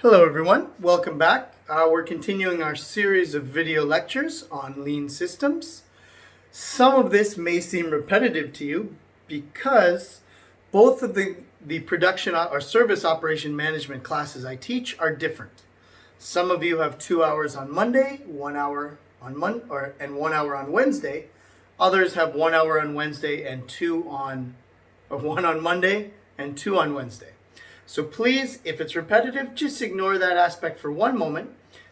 Hello everyone, welcome back. We're continuing our series of video lectures on lean systems. Some of this may seem repetitive to you because both of the production or service operation management classes I teach are different. Some of you have 2 hours on Monday, 1 hour on and 1 hour on Wednesday. Others have 1 hour on Wednesday and 1 on Monday and 2 on Wednesday. So please, if it's repetitive, just ignore that aspect for one moment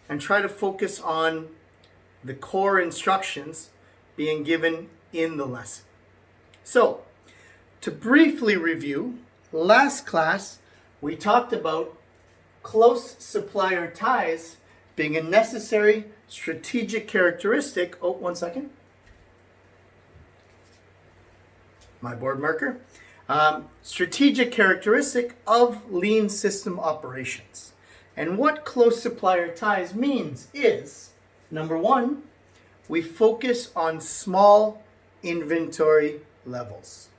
and try to focus on the core instructions being given in the lesson. So, to briefly review, last class we talked about close supplier ties being a necessary strategic characteristic. Oh, 1 second. My board marker. Strategic characteristic of lean system operations. And what close supplier ties means is, number one, we focus on small inventory levels.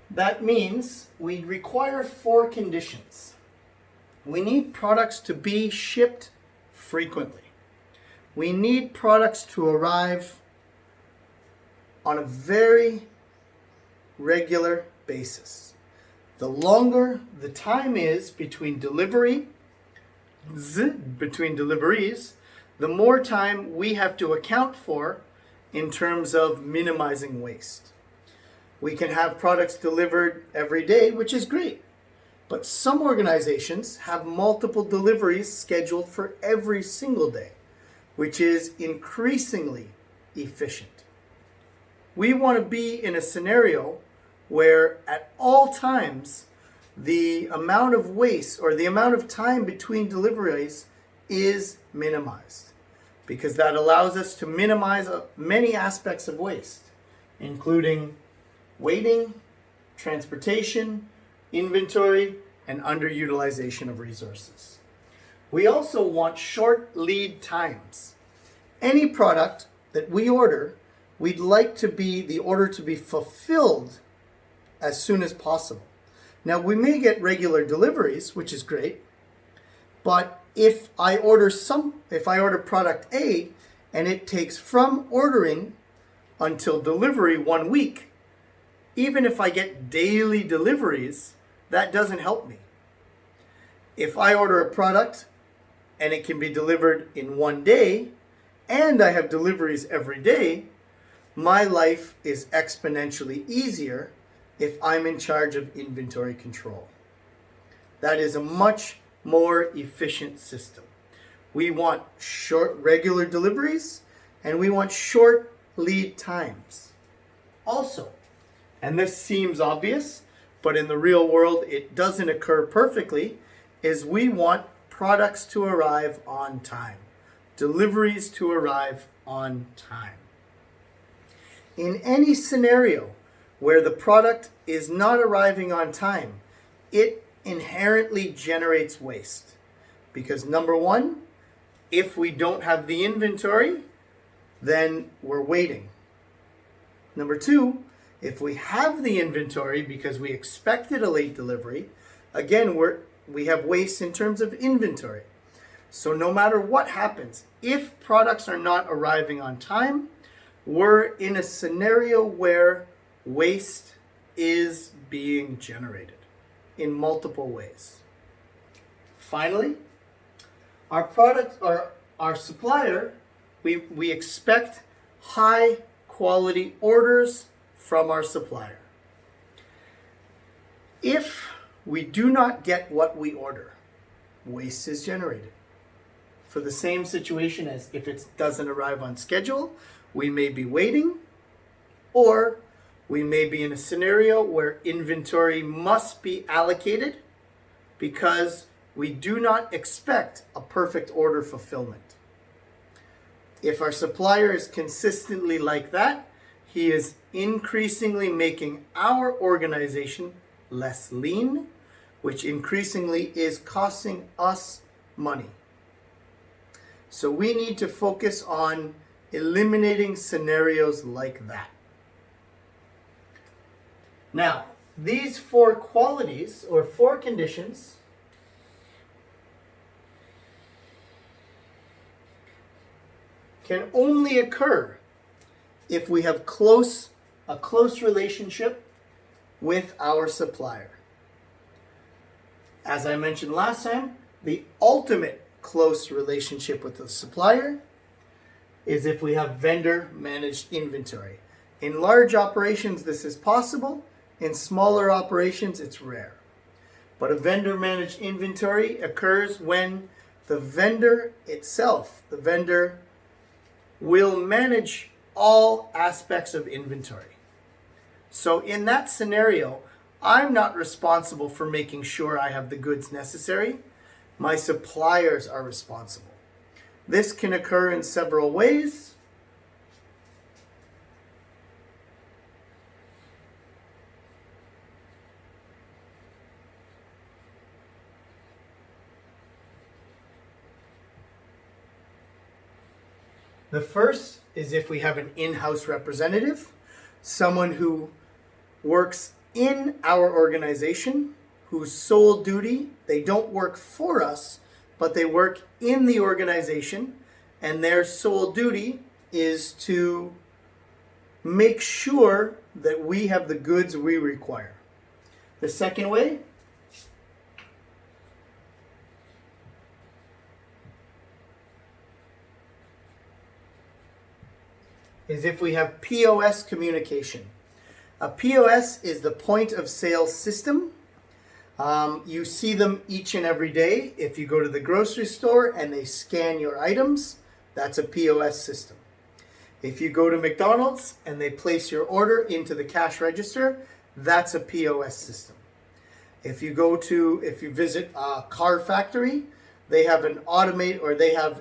That means we require 4 conditions. We need products to be shipped frequently. We need products to arrive on a very regular basis. The longer the time is between deliveries, the more time we have to account for in terms of minimizing waste. We can have products delivered every day, which is great, but some organizations have multiple deliveries scheduled for every single day, which is increasingly efficient. We want to be in a scenario where at all times the amount of waste or the amount of time between deliveries is minimized, because that allows us to minimize many aspects of waste, including waiting, transportation, inventory, and underutilization of resources. We also want short lead times. Any product that we order, we'd like the order to be fulfilled as soon as possible. Now, we may get regular deliveries, which is great, but if I order product A and it takes from ordering until delivery 1 week, even if I get daily deliveries, that doesn't help me. If I order a product and it can be delivered in 1 day and I have deliveries every day, my life is exponentially easier if I'm in charge of inventory control. That is a much more efficient system. We want short, regular deliveries, and we want short lead times. Also, and this seems obvious, but in the real world it doesn't occur perfectly, is we want products to arrive on time. Deliveries to arrive on time. In any scenario where the product is not arriving on time, it inherently generates waste. Because number one, if we don't have the inventory, then we're waiting. Number two, if we have the inventory because we expected a late delivery, again, we have waste in terms of inventory. So no matter what happens, if products are not arriving on time, we're in a scenario where waste is being generated in multiple ways. Finally, our product or our supplier, we expect high quality orders from our supplier. If we do not get what we order, waste is generated. For the same situation as if it doesn't arrive on schedule, we may be waiting, or we may be in a scenario where inventory must be allocated because we do not expect a perfect order fulfillment. If our supplier is consistently like that, he is increasingly making our organization less lean, which increasingly is costing us money. So we need to focus on eliminating scenarios like that. Now, these 4 qualities or 4 conditions can only occur if we have a close relationship with our supplier. As I mentioned last time, the ultimate close relationship with the supplier is if we have vendor managed inventory. In large operations, this is possible. In smaller operations, it's rare. But a vendor managed inventory occurs when the vendor itself, the vendor, will manage all aspects of inventory. So in that scenario, I'm not responsible for making sure I have the goods necessary. My suppliers are responsible. This can occur in several ways. The first is if we have an in-house representative, someone who works in our organization, whose sole duty, they don't work for us, but they work in the organization, and their sole duty is to make sure that we have the goods we require. The second way is if we have POS communication. A POS is the point of sale system. You see them each and every day. If you go to the grocery store and they scan your items, that's a POS system. If you go to McDonald's and they place your order into the cash register, that's a POS system. If you visit a car factory, they have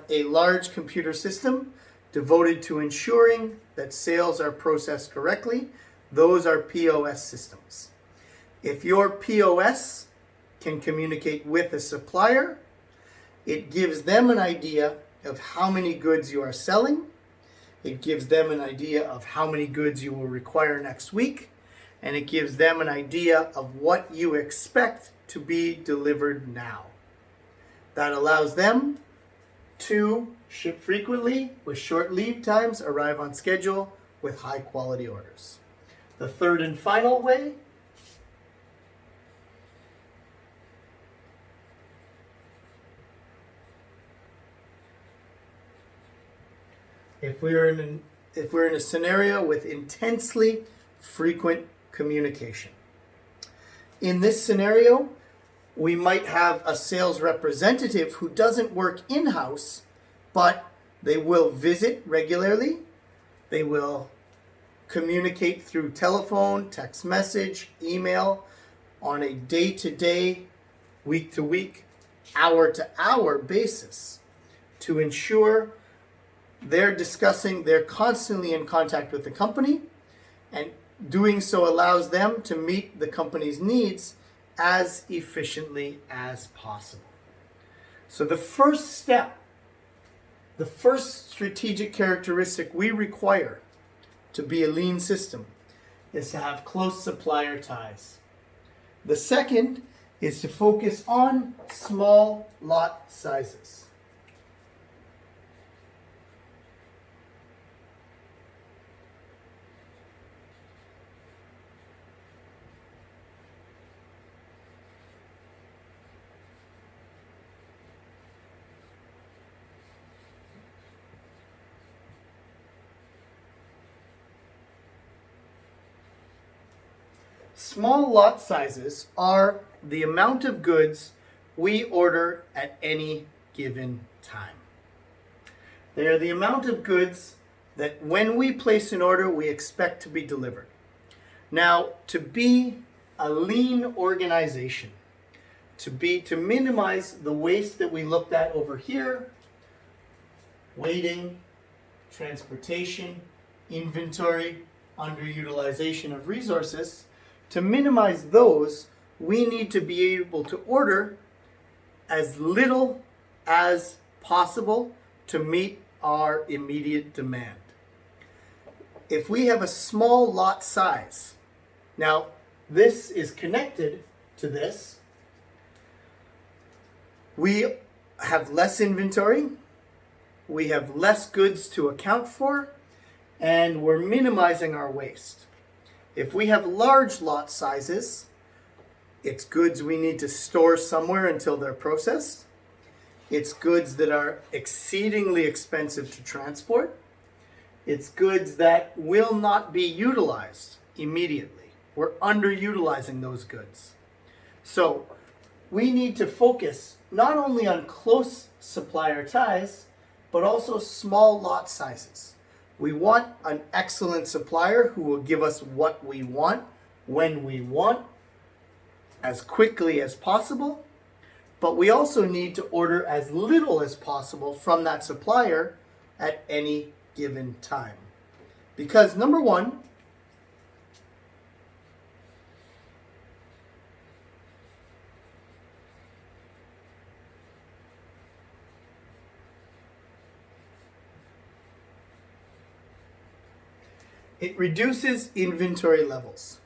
a large computer system devoted to ensuring that sales are processed correctly. Those are POS systems. If your POS can communicate with a supplier, it gives them an idea of how many goods you are selling. It gives them an idea of how many goods you will require next week. And it gives them an idea of what you expect to be delivered now. That allows them to ship frequently with short lead times, arrive on schedule with high quality orders. The third and final way if we're in a scenario with intensely frequent communication. In this scenario, we might have a sales representative who doesn't work in-house, but they will visit regularly. They will communicate through telephone, text message, email on a day-to-day, week-to-week, hour-to-hour basis to ensure they're constantly in contact with the company, and doing so allows them to meet the company's needs as efficiently as possible. So the first step, the first strategic characteristic we require to be a lean system is to have close supplier ties. The second is to focus on small lot sizes. Small lot sizes are the amount of goods we order at any given time. They are the amount of goods that when we place an order, we expect to be delivered. Now, to be a lean organization, to minimize the waste that we looked at over here, waiting, transportation, inventory, underutilization of resources, to minimize those, we need to be able to order as little as possible to meet our immediate demand. If we have a small lot size, now this is connected to this, we have less inventory, we have less goods to account for, and we're minimizing our waste. If we have large lot sizes, it's goods we need to store somewhere until they're processed. It's goods that are exceedingly expensive to transport. It's goods that will not be utilized immediately. We're underutilizing those goods. So we need to focus not only on close supplier ties, but also small lot sizes. We want an excellent supplier who will give us what we want, when we want, as quickly as possible. But we also need to order as little as possible from that supplier at any given time. Because number one, it reduces inventory levels.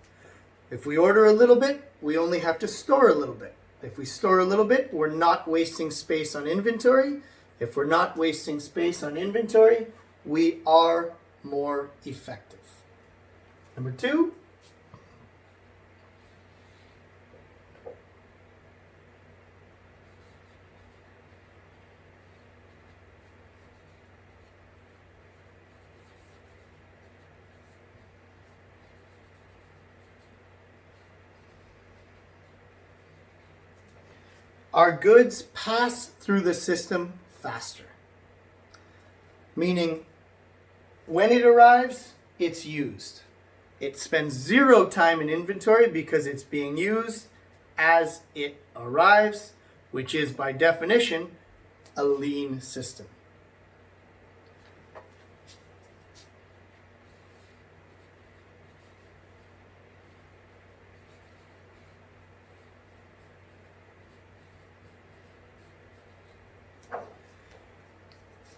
If we order a little bit, we only have to store a little bit. If we store a little bit, we're not wasting space on inventory. If we're not wasting space on inventory, we are more effective. Number two, our goods pass through the system faster. Meaning, when it arrives, it's used. It spends zero time in inventory because it's being used as it arrives, which is by definition a lean system.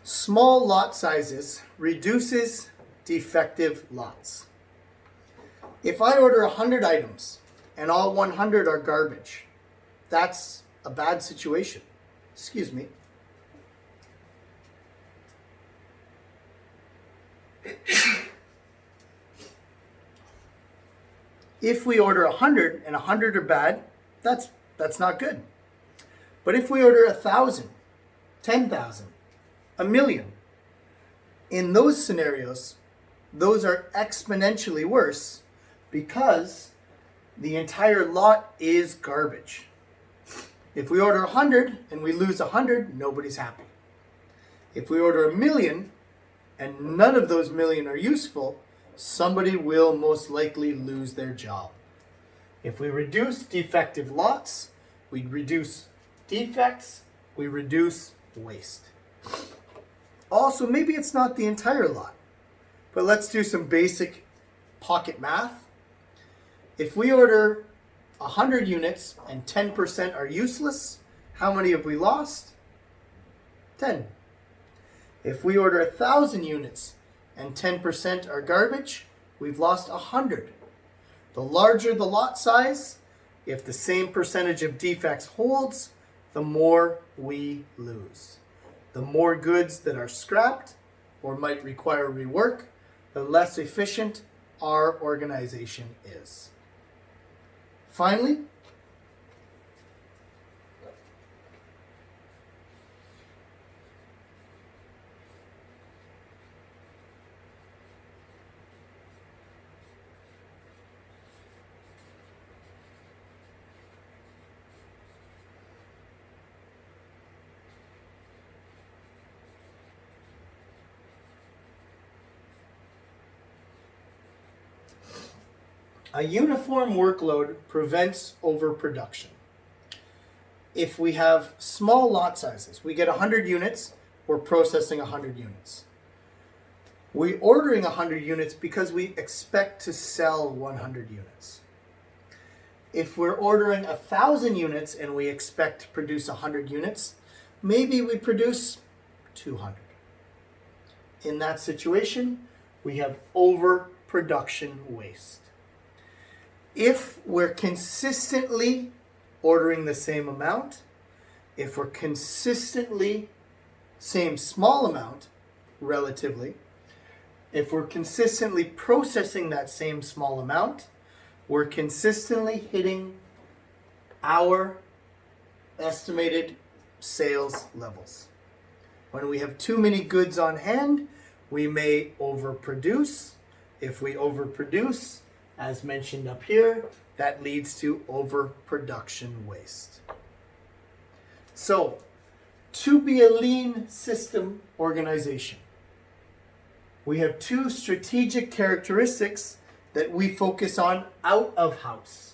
Small lot sizes reduces defective lots. If I order 100 items and all 100 are garbage, that's a bad situation. Excuse me. If we order 100 and 100 are bad, that's not good. But if we order 1,000, 10,000, a million, in those scenarios, those are exponentially worse because the entire lot is garbage. If we order 100 and we lose 100, nobody's happy. If we order 1,000,000 and none of those million are useful, somebody will most likely lose their job. If we reduce defective lots, we reduce defects, we reduce waste. Also, maybe it's not the entire lot, but let's do some basic pocket math. If we order 100 units and 10% are useless, how many have we lost? 10. If we order 1,000 units and 10% are garbage, we've lost 100. The larger the lot size, if the same percentage of defects holds, the more we lose. The more goods that are scrapped or might require rework, the less efficient our organization is. Finally, a uniform workload prevents overproduction. If we have small lot sizes, we get 100 units, we're processing 100 units. We're ordering 100 units because we expect to sell 100 units. If we're ordering 1,000 units and we expect to produce 100 units, maybe we produce 200. In that situation, we have overproduction waste. If we're consistently ordering the same amount, if we're consistently same small amount, relatively, if we're consistently processing that same small amount, we're consistently hitting our estimated sales levels. When we have too many goods on hand, we may overproduce. If we overproduce, as mentioned up here, that leads to overproduction waste. So, to be a lean system organization, we have two strategic characteristics that we focus on out of house.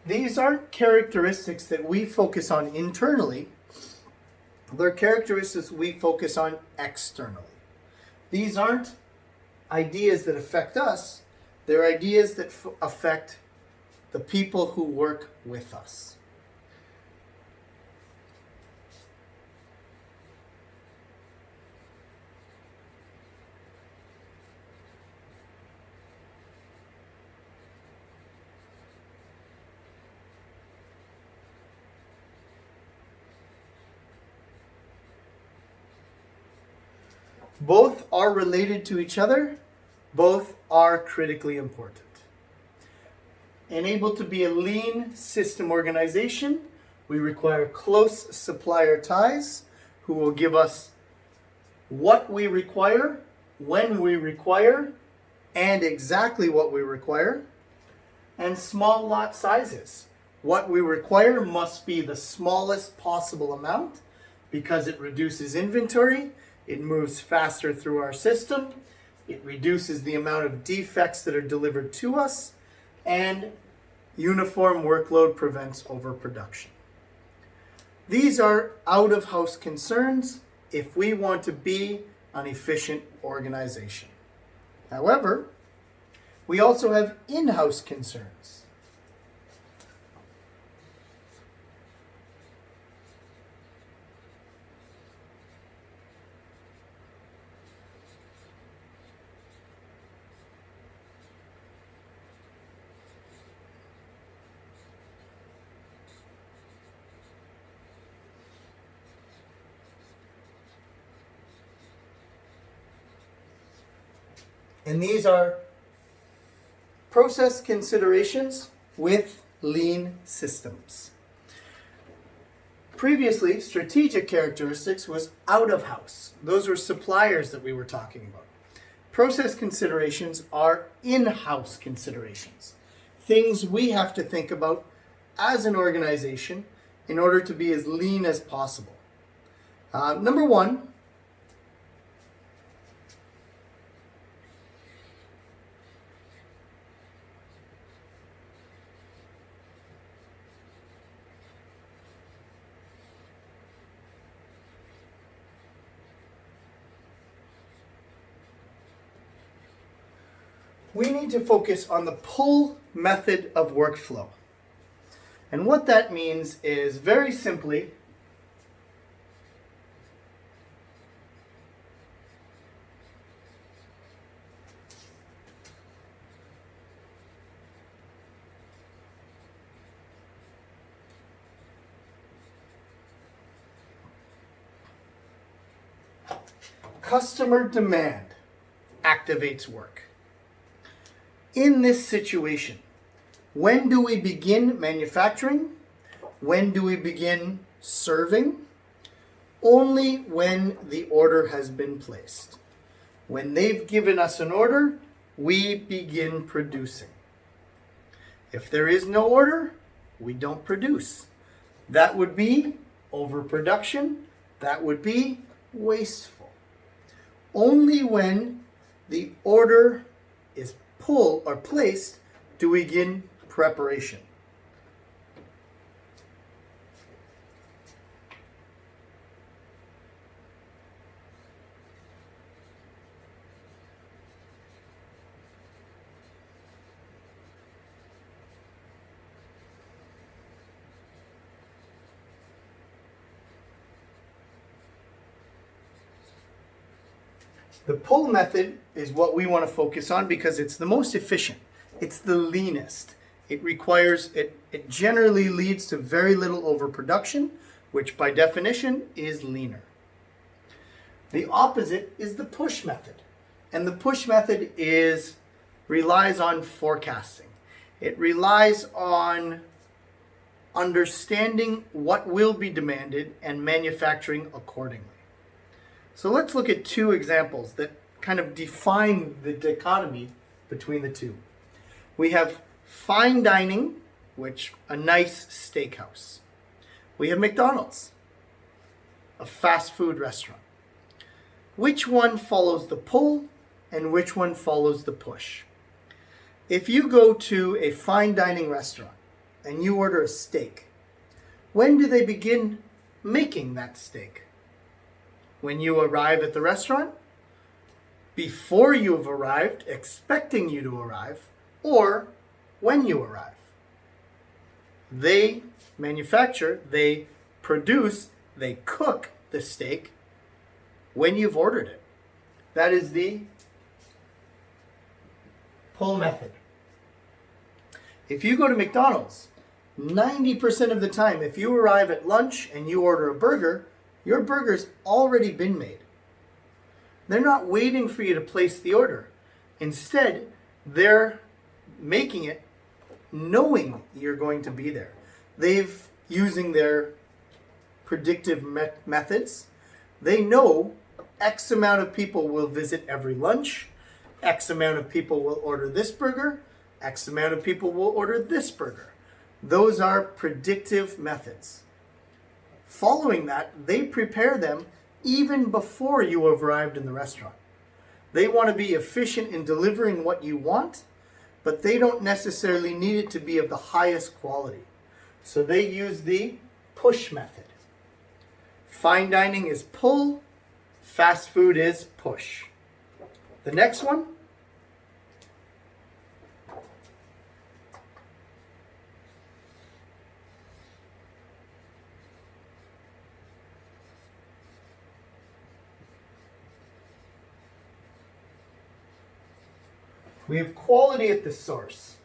These aren't characteristics that we focus on internally. They're characteristics we focus on externally. These aren't ideas that affect us. They're ideas that affect the people who work with us. Both are related to each other. Both are critically important. And able to be a lean system organization, we require close supplier ties who will give us what we require, when we require, and exactly what we require. And small lot sizes. What we require must be the smallest possible amount because it reduces inventory. It moves faster through our system. It reduces the amount of defects that are delivered to us. And uniform workload prevents overproduction. These are out-of-house concerns if we want to be an efficient organization. However, we also have in-house concerns. And these are process considerations with lean systems. Previously, strategic characteristics was out of house. Those were suppliers that we were talking about. Process considerations are in-house considerations. Things we have to think about as an organization in order to be as lean as possible. Number one, we need to focus on the pull method of workflow. And what that means is very simply, customer demand activates work. In this situation, when do we begin manufacturing? When do we begin serving? Only when the order has been placed. When they've given us an order, we begin producing. If there is no order, we don't produce. That would be overproduction. That would be wasteful. Only when the order is pulled or placed do we begin preparation. The pull method is what we want to focus on because it's the most efficient. It's the leanest. It generally leads to very little overproduction, which by definition is leaner. The opposite is the push method. And the push method relies on forecasting. It relies on understanding what will be demanded and manufacturing accordingly. So let's look at two examples that kind of define the dichotomy between the two. We have fine dining, which a nice steakhouse. We have McDonald's, a fast food restaurant. Which one follows the pull and which one follows the push? If you go to a fine dining restaurant and you order a steak, when do they begin making that steak? When you arrive at the restaurant? Before you have arrived, expecting you to arrive, or when you arrive? They manufacture, they produce, they cook the steak when you've ordered it. That is the pull method. If you go to McDonald's, 90% of the time, if you arrive at lunch and you order a burger, your burger's already been made. They're not waiting for you to place the order. Instead, they're making it knowing you're going to be there. They've, using their predictive methods, they know X amount of people will visit every lunch, X amount of people will order this burger, X amount of people will order this burger. Those are predictive methods. Following that, they prepare them even before you have arrived in the restaurant. They want to be efficient in delivering what you want, but they don't necessarily need it to be of the highest quality. So they use the push method. Fine dining is pull, fast food is push. The next one. We have quality at the source.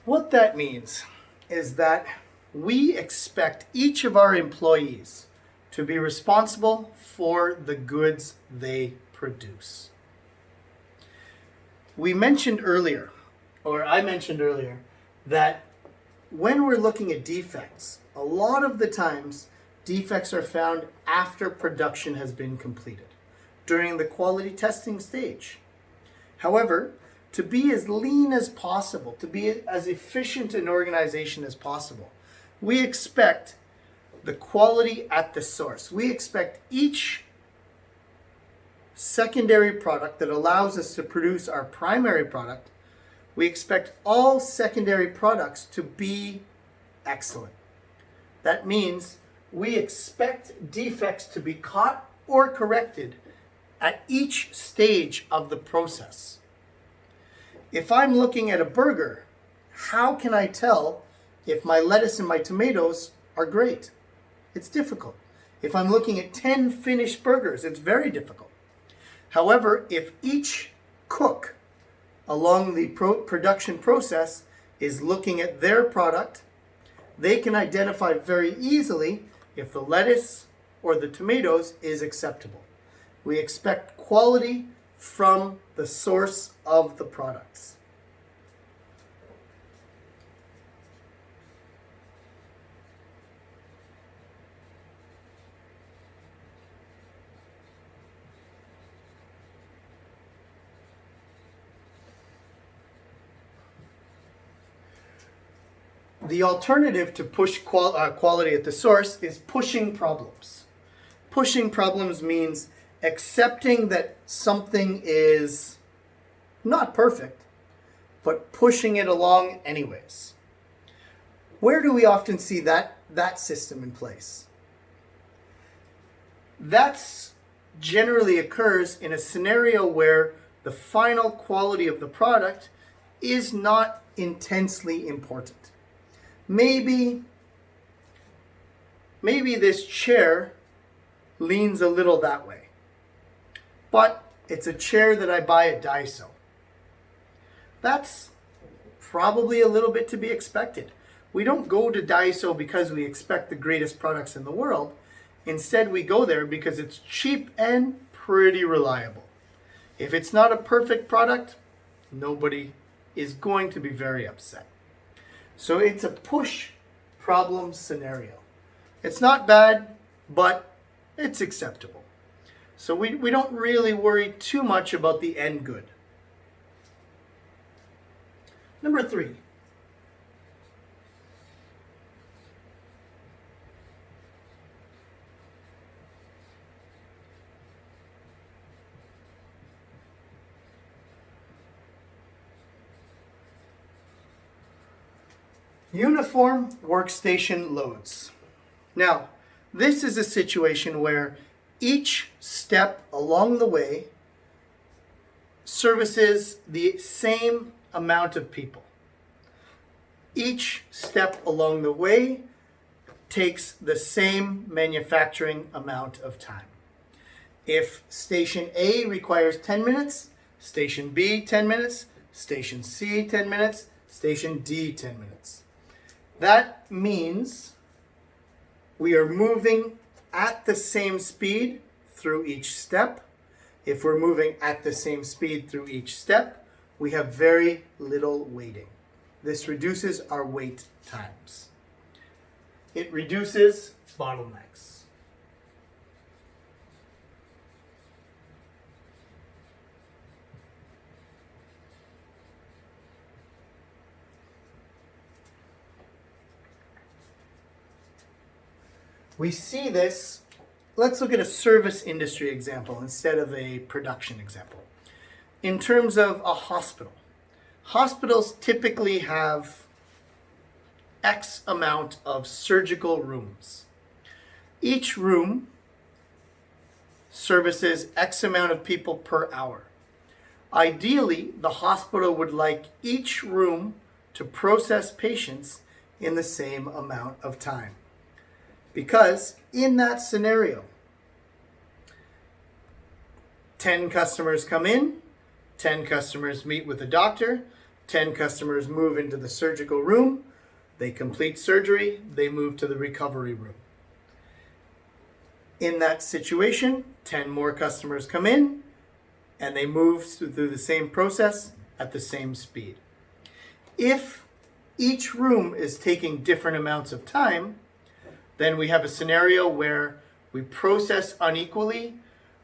What that means is that we expect each of our employees to be responsible for the goods they produce. I mentioned earlier, that when we're looking at defects, a lot of the times defects are found after production has been completed, during the quality testing stage. However, to be as lean as possible, to be as efficient an organization as possible, we expect the quality at the source. We expect each secondary product that allows us to produce our primary product, we expect all secondary products to be excellent. That means we expect defects to be caught or corrected at each stage of the process. If I'm looking at a burger, how can I tell if my lettuce and my tomatoes are great? It's difficult. If I'm looking at 10 finished burgers, it's very difficult. However, if each cook along the production process is looking at their product, they can identify very easily if the lettuce or the tomatoes is acceptable. We expect quality from the source of the products. The alternative to push quality at the source is pushing problems. Pushing problems means accepting that something is not perfect, but pushing it along anyways. Where do we often see that system in place? That's generally occurs in a scenario where the final quality of the product is not intensely important. Maybe this chair leans a little that way, but it's a chair that I buy at Daiso. That's probably a little bit to be expected. We don't go to Daiso because we expect the greatest products in the world. Instead, we go there because it's cheap and pretty reliable. If it's not a perfect product, nobody is going to be very upset. So it's a push problem scenario. It's not bad, but it's acceptable. So we don't really worry too much about the end good. Number 3. Uniform workstation loads. Now, this is a situation where each step along the way services the same amount of people. Each step along the way takes the same manufacturing amount of time. If station A requires 10 minutes, station B 10 minutes, station C 10 minutes, station D 10 minutes. That means we are moving at the same speed through each step. If we're moving at the same speed through each step, we have very little waiting. This reduces our wait times. It reduces bottlenecks. We see this, let's look at a service industry example instead of a production example. In terms of a hospital, hospitals typically have X amount of surgical rooms. Each room services X amount of people per hour. Ideally, the hospital would like each room to process patients in the same amount of time. Because in that scenario, 10 customers come in, 10 customers meet with the doctor, 10 customers move into the surgical room, they complete surgery, they move to the recovery room. In that situation, 10 more customers come in, and they move through the same process at the same speed. If each room is taking different amounts of time, then we have a scenario where we process unequally,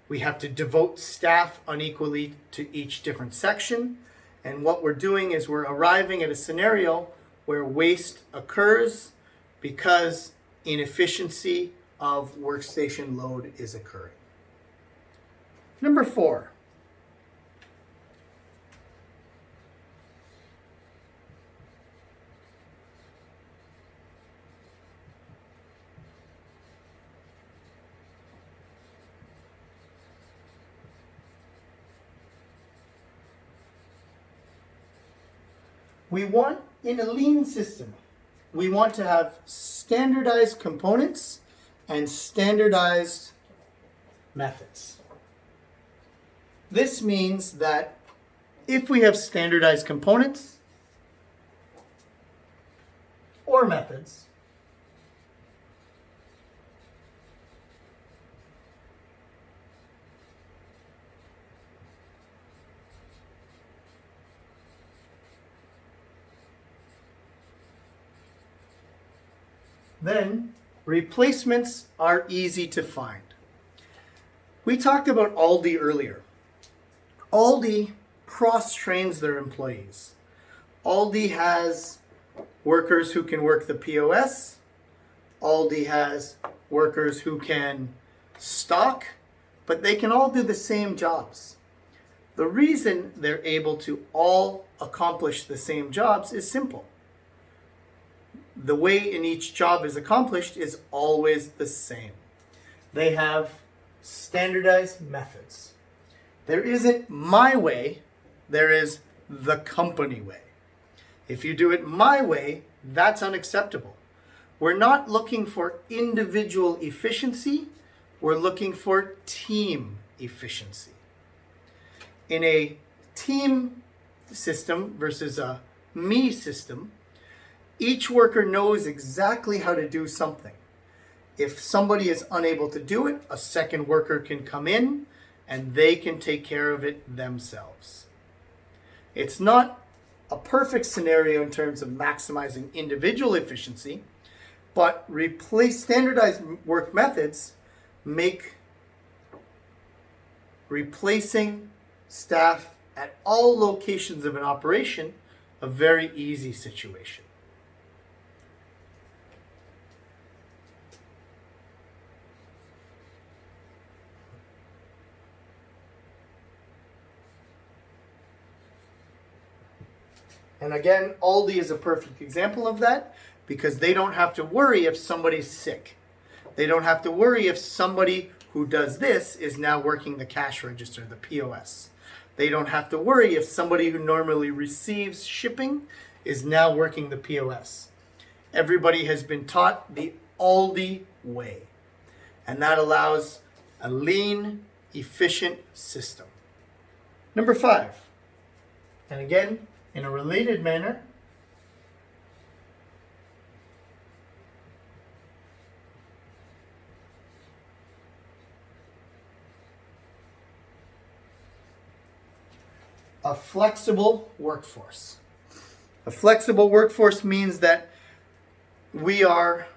we have to devote staff unequally to each different section, and what we're doing is we're arriving at a scenario where waste occurs because inefficiency of workstation load is occurring. Number 4. We want, in a lean system, we want to have standardized components and standardized methods. This means that if we have standardized components or methods, then replacements are easy to find. We talked about Aldi earlier. Aldi cross-trains their employees. Aldi has workers who can work the POS. Aldi has workers who can stock, but they can all do the same jobs. The reason they're able to all accomplish the same jobs is simple. The way in each job is accomplished is always the same. They have standardized methods. There isn't my way, there is the company way. If you do it my way, that's unacceptable. We're not looking for individual efficiency, we're looking for team efficiency. In a team system versus a me system, each worker knows exactly how to do something. If somebody is unable to do it, a second worker can come in and they can take care of it themselves. It's not a perfect scenario in terms of maximizing individual efficiency, but standardized work methods make replacing staff at all locations of an operation a very easy situation. And again, Aldi is a perfect example of that because they don't have to worry if somebody's sick. They don't have to worry if somebody who does this is now working the cash register, the POS. They don't have to worry if somebody who normally receives shipping is now working the POS. Everybody has been taught the Aldi way. And that allows a lean, efficient system. Number 5. And again, in a related manner, a flexible workforce. A flexible workforce means that we are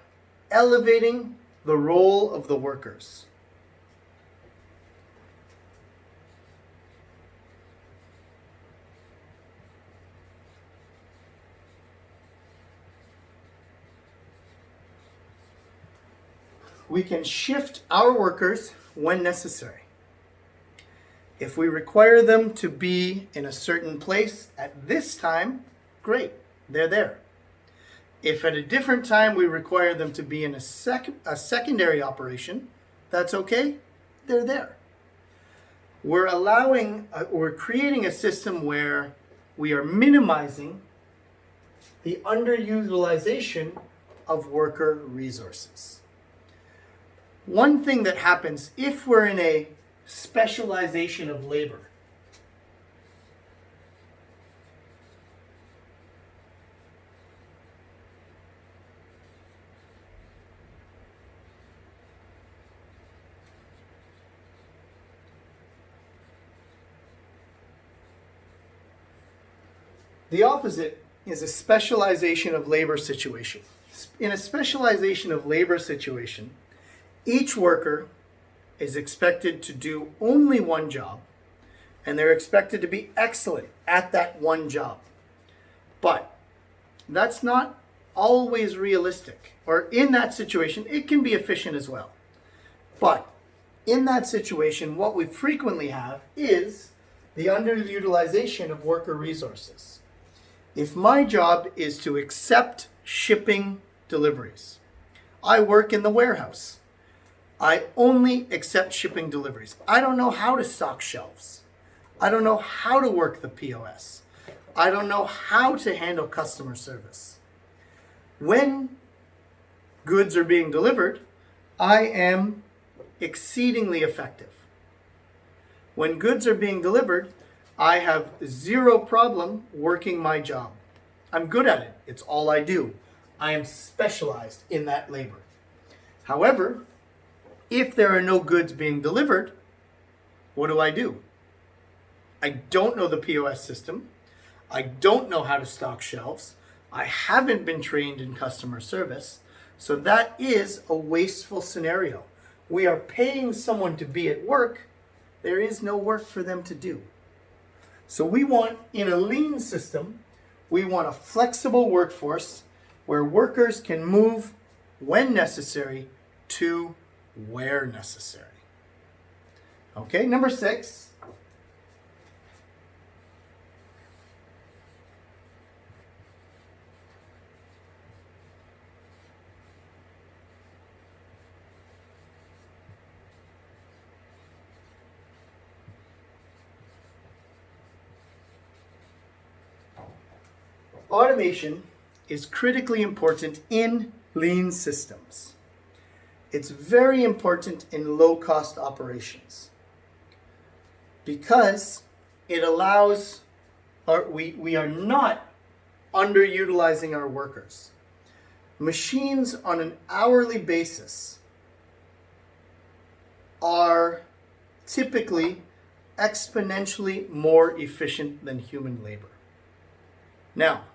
elevating the role of the workers. We can shift our workers when necessary. If we require them to be in a certain place at this time, great, they're there. If at a different time we require them to be in a secondary operation, that's okay, they're there. We're creating a system where we are minimizing the underutilization of worker resources. One thing that happens if we're in a specialization of labor, the opposite is a specialization of labor situation. In a specialization of labor situation, each worker is expected to do only one job, and they're expected to be excellent at that one job. But that's not always realistic. Or in that situation, it can be efficient as well. But in that situation, what we frequently have is the underutilization of worker resources. If my job is to accept shipping deliveries, I work in the warehouse. I only accept shipping deliveries. I don't know how to stock shelves. I don't know how to work the POS. I don't know how to handle customer service. When goods are being delivered, I am exceedingly effective. When goods are being delivered, I have zero problem working my job. I'm good at it. It's all I do. I am specialized in that labor. However, if there are no goods being delivered, what do? I don't know the POS system. I don't know how to stock shelves. I haven't been trained in customer service. So that is a wasteful scenario. We are paying someone to be at work. There is no work for them to do. So we want, in a lean system, we want a flexible workforce where workers can move when necessary to where necessary. Okay, number 6. Automation is critically important in lean systems. It's very important in low-cost operations because it allows, we are not underutilizing our workers. Machines on an hourly basis are typically exponentially more efficient than human labor. Now,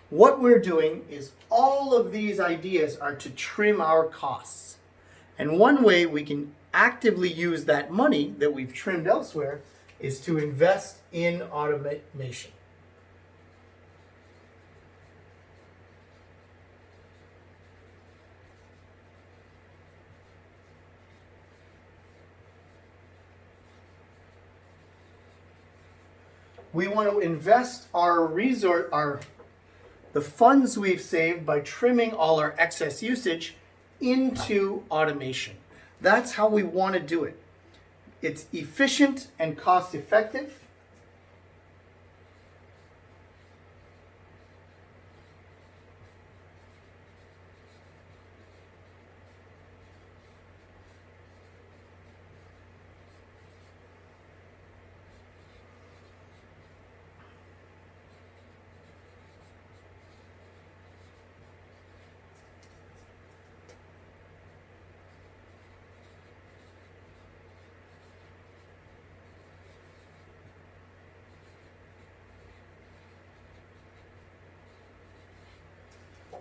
what we're doing is all of these ideas are to trim our costs. And one way we can actively use that money that we've trimmed elsewhere is to invest in automation. We want to invest the funds we've saved by trimming all our excess usage into automation. That's how we want to do it. It's efficient and cost effective.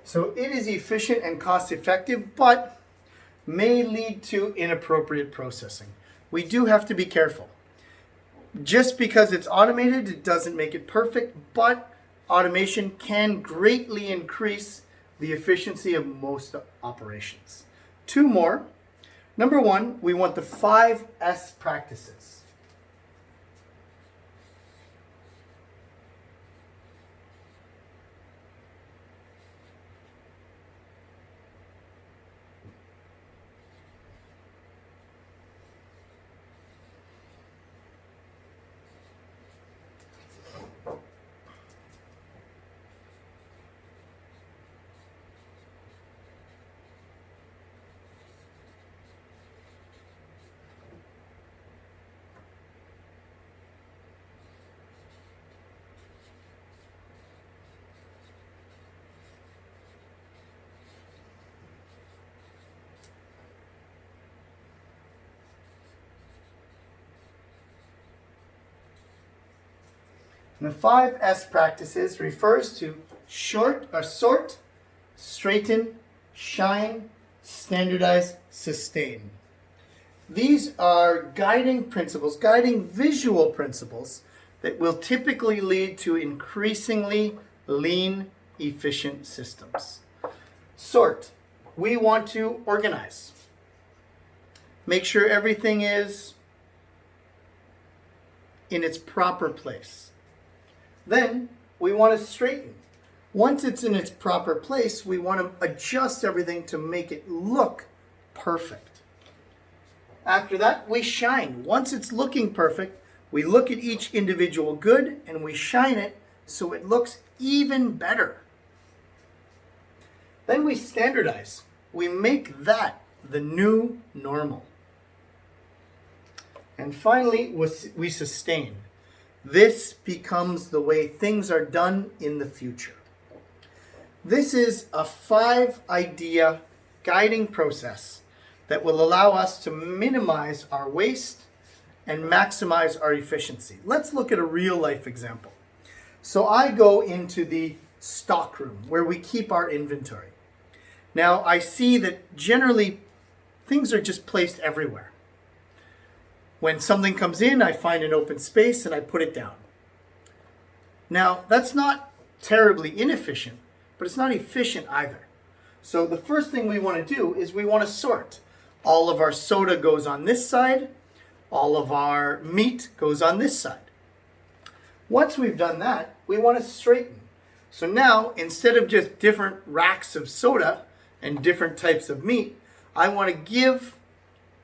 So it is efficient and cost effective, but may lead to inappropriate processing. We do have to be careful. Just because it's automated, it doesn't make it perfect, but automation can greatly increase the efficiency of most operations. Two more. Number one, we want the 5S practices. The 5S practices refers to sort, straighten, shine, standardize, sustain. These are guiding principles, guiding visual principles that will typically lead to increasingly lean, efficient systems. Sort, we want to organize. Make sure everything is in its proper place. Then we want to straighten. Once it's in its proper place, we want to adjust everything to make it look perfect. After that, we shine. Once it's looking perfect, we look at each individual good and we shine it so it looks even better. Then we standardize. We make that the new normal. And finally, we sustain. This becomes the way things are done in the future. This is a 5-idea guiding process that will allow us to minimize our waste and maximize our efficiency. Let's look at a real life example. So I go into the stock room where we keep our inventory. Now I see that generally things are just placed everywhere. When something comes in, I find an open space and I put it down. Now, that's not terribly inefficient, but it's not efficient either. So the first thing we want to do is we want to sort. All of our soda goes on this side. All of our meat goes on this side. Once we've done that, we want to straighten. So now, instead of just different racks of soda and different types of meat, I want to give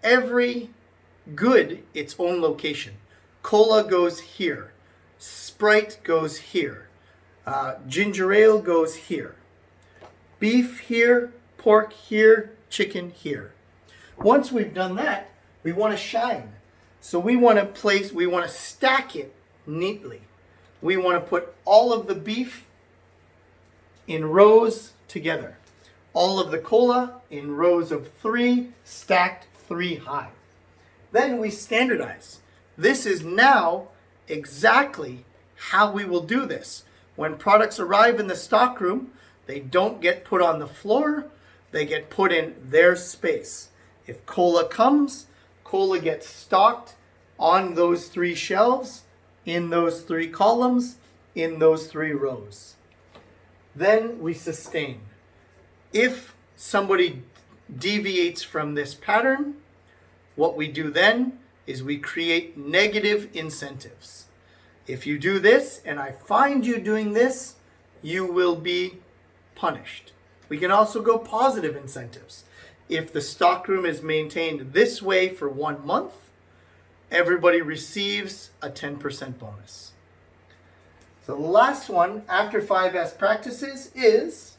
every good its own location. Cola goes here. Sprite goes here. Ginger ale goes here. Beef here, pork here, chicken here. Once we've done that, we want to shine. So we want to stack it neatly. We want to put all of the beef in rows together. All of the cola in rows of 3, stacked 3 high. Then we standardize. This is now exactly how we will do this. When products arrive in the stockroom, they don't get put on the floor, they get put in their space. If cola comes, cola gets stocked on those 3 shelves, in those 3 columns, in those 3 rows. Then we sustain. If somebody deviates from this pattern, what we do then is we create negative incentives. If you do this and I find you doing this, you will be punished. We can also go positive incentives. If the stockroom is maintained this way for 1 month, everybody receives a 10% bonus. So the last one after 5S practices is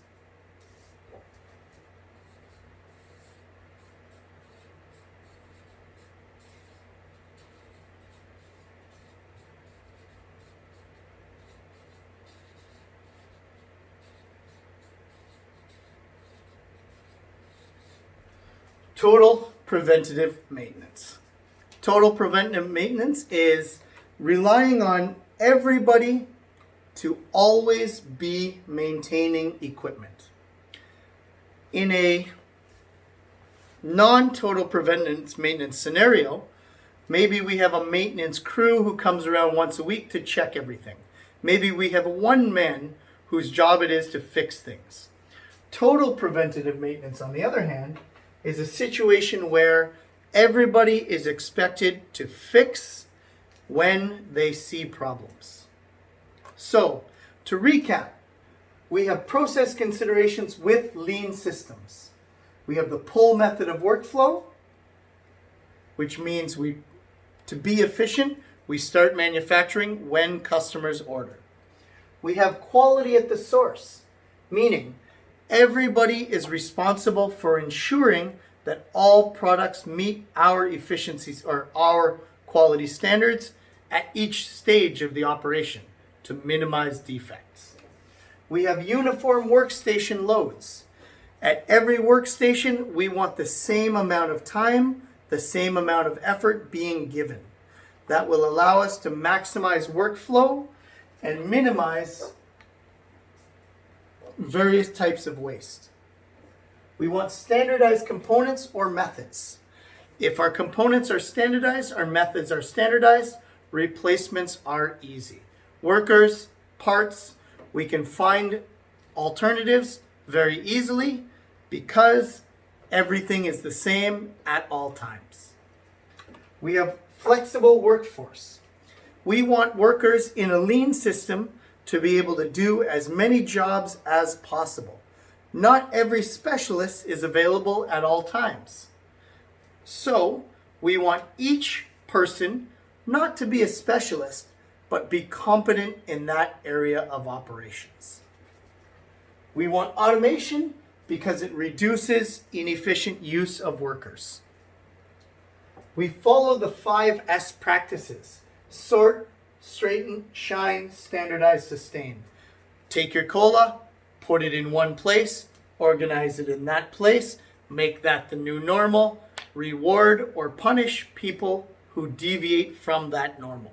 total preventative maintenance. Total preventative maintenance is relying on everybody to always be maintaining equipment. In a non-total preventative maintenance scenario, maybe we have a maintenance crew who comes around once a week to check everything. Maybe we have one man whose job it is to fix things. Total preventative maintenance, on the other hand, is a situation where everybody is expected to fix when they see problems. So, to recap, we have process considerations with lean systems. We have the pull method of workflow, which means to be efficient, we start manufacturing when customers order. We have quality at the source, meaning everybody is responsible for ensuring that all products meet our efficiencies or our quality standards at each stage of the operation to minimize defects. We have uniform workstation loads. At every workstation, we want the same amount of time, the same amount of effort being given. That will allow us to maximize workflow and minimize various types of waste. We want standardized components or methods. If our components are standardized, our methods are standardized, replacements are easy. Workers, parts, we can find alternatives very easily because everything is the same at all times. We have flexible workforce. We want workers in a lean system to be able to do as many jobs as possible. Not every specialist is available at all times. So we want each person not to be a specialist, but be competent in that area of operations. We want automation because it reduces inefficient use of workers. We follow the 5S practices: sort, straighten, shine, standardize, sustain. Take your cola, put it in one place, organize it in that place, make that the new normal, reward or punish people who deviate from that normal.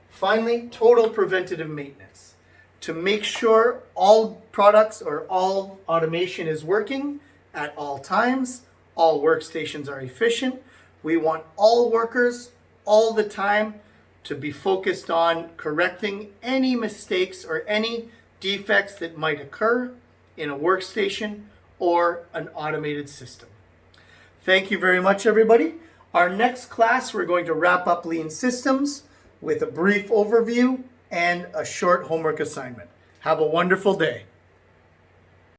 Finally, total preventative maintenance. To make sure all products or all automation is working at all times, all workstations are efficient, we want all workers all the time to be focused on correcting any mistakes or any defects that might occur in a workstation or an automated system. Thank you very much, everybody. Our next class, we're going to wrap up lean systems with a brief overview and a short homework assignment. Have a wonderful day.